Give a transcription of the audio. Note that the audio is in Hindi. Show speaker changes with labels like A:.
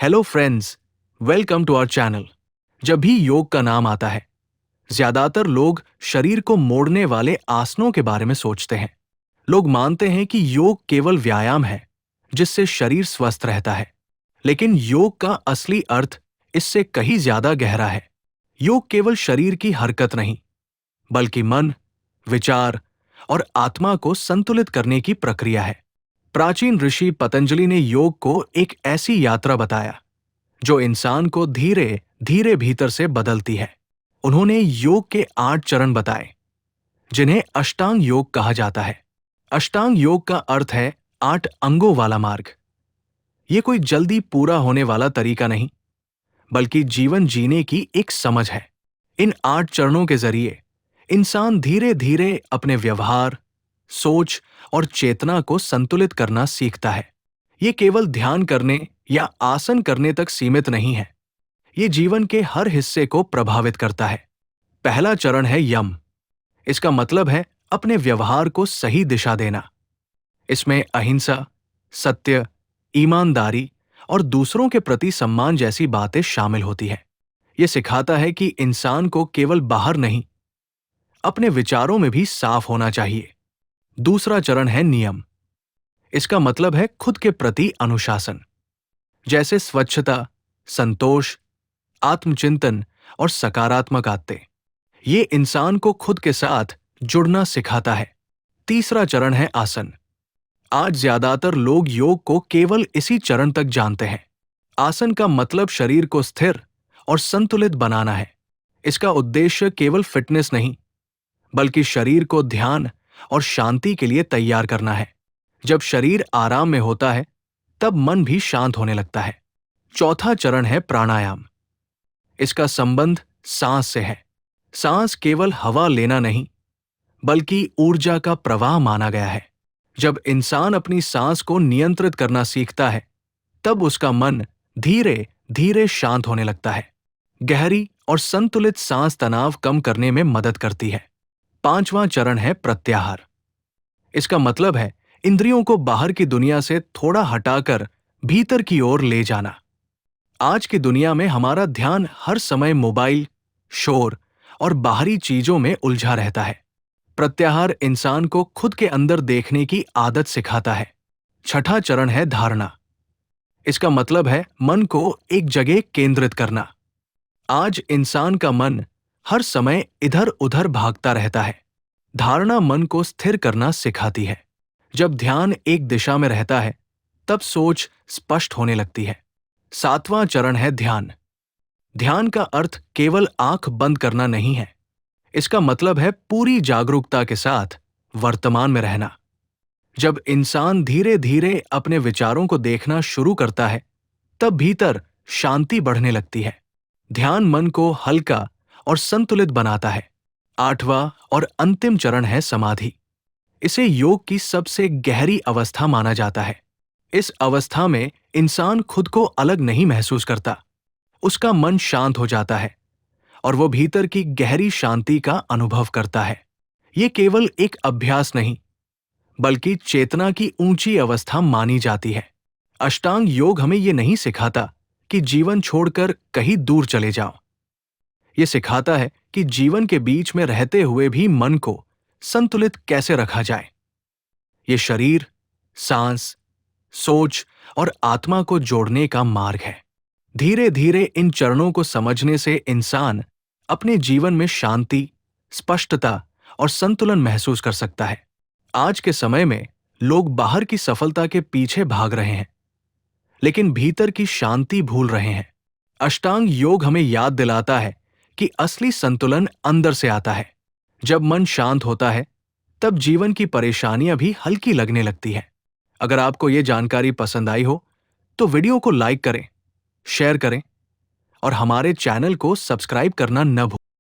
A: Hello friends, welcome to our channel. जब भी योग का नाम आता है, ज्यादातर लोग शरीर को मोड़ने वाले आसनों के बारे में सोचते हैं। लोग मानते हैं कि योग केवल व्यायाम है, जिससे शरीर स्वस्थ रहता है। लेकिन योग का असली अर्थ इससे कहीं ज्यादा गहरा है। योग केवल शरीर की हरकत नहीं, बल्कि मन, विचार और आत्मा को संतुलित करने की प्रक्रिया है। प्राचीन ऋषि पतंजलि ने योग को एक ऐसी यात्रा बताया जो इंसान को धीरे धीरे भीतर से बदलती है। उन्होंने योग के 8 चरण बताए, जिन्हें अष्टांग योग कहा जाता है। अष्टांग योग का अर्थ है 8 अंगों वाला मार्ग। ये कोई जल्दी पूरा होने वाला तरीका नहीं, बल्कि जीवन जीने की एक समझ है। इन 8 चरणों के जरिए इंसान धीरे धीरे अपने व्यवहार, सोच और चेतना को संतुलित करना सीखता है। ये केवल ध्यान करने या आसन करने तक सीमित नहीं है। ये जीवन के हर हिस्से को प्रभावित करता है। पहला चरण है यम। इसका मतलब है अपने व्यवहार को सही दिशा देना। इसमें अहिंसा, सत्य, ईमानदारी और दूसरों के प्रति सम्मान जैसी बातें शामिल होती है। ये सिखाता है कि इंसान को केवल बाहर नहीं, अपने विचारों में भी साफ होना चाहिए। दूसरा चरण है नियम। इसका मतलब है खुद के प्रति अनुशासन, जैसे स्वच्छता, संतोष, आत्मचिंतन और सकारात्मक आदतें। ये इंसान को खुद के साथ जुड़ना सिखाता है। तीसरा चरण है आसन। आज ज्यादातर लोग योग को केवल इसी चरण तक जानते हैं। आसन का मतलब शरीर को स्थिर और संतुलित बनाना है। इसका उद्देश्य केवल फिटनेस नहीं, बल्कि शरीर को ध्यान और शांति के लिए तैयार करना है। जब शरीर आराम में होता है, तब मन भी शांत होने लगता है। चौथा चरण है प्राणायाम। इसका संबंध सांस से है। सांस केवल हवा लेना नहीं, बल्कि ऊर्जा का प्रवाह माना गया है। जब इंसान अपनी सांस को नियंत्रित करना सीखता है, तब उसका मन धीरे धीरे शांत होने लगता है। गहरी और संतुलित सांस तनाव कम करने में मदद करती है। पांचवां चरण है प्रत्याहार। इसका मतलब है इंद्रियों को बाहर की दुनिया से थोड़ा हटाकर भीतर की ओर ले जाना। आज की दुनिया में हमारा ध्यान हर समय मोबाइल, शोर और बाहरी चीजों में उलझा रहता है। प्रत्याहार इंसान को खुद के अंदर देखने की आदत सिखाता है। छठा चरण है धारणा। इसका मतलब है मन को एक जगह केंद्रित करना। आज इंसान का मन हर समय इधर उधर भागता रहता है। धारणा मन को स्थिर करना सिखाती है। जब ध्यान एक दिशा में रहता है, तब सोच स्पष्ट होने लगती है। सातवां चरण है ध्यान। ध्यान का अर्थ केवल आंख बंद करना नहीं है। इसका मतलब है पूरी जागरूकता के साथ वर्तमान में रहना। जब इंसान धीरे धीरे अपने विचारों को देखना शुरू करता है, तब भीतर शांति बढ़ने लगती है। ध्यान मन को हल्का और संतुलित बनाता है। आठवां और अंतिम चरण है समाधि। इसे योग की सबसे गहरी अवस्था माना जाता है। इस अवस्था में इंसान खुद को अलग नहीं महसूस करता। उसका मन शांत हो जाता है और वो भीतर की गहरी शांति का अनुभव करता है। ये केवल एक अभ्यास नहीं, बल्कि चेतना की ऊंची अवस्था मानी जाती है। अष्टांग योग हमें ये नहीं सिखाता कि जीवन छोड़कर कहीं दूर चले जाओ। ये सिखाता है कि जीवन के बीच में रहते हुए भी मन को संतुलित कैसे रखा जाए। ये शरीर, सांस, सोच और आत्मा को जोड़ने का मार्ग है। धीरे धीरे इन चरणों को समझने से इंसान अपने जीवन में शांति, स्पष्टता और संतुलन महसूस कर सकता है। आज के समय में लोग बाहर की सफलता के पीछे भाग रहे हैं, लेकिन भीतर की शांति भूल रहे हैं। अष्टांग योग हमें याद दिलाता है कि असली संतुलन अंदर से आता है। जब मन शांत होता है, तब जीवन की परेशानियां भी हल्की लगने लगती हैं। अगर आपको ये जानकारी पसंद आई हो, तो वीडियो को लाइक करें, शेयर करें और हमारे चैनल को सब्सक्राइब करना न भूलें।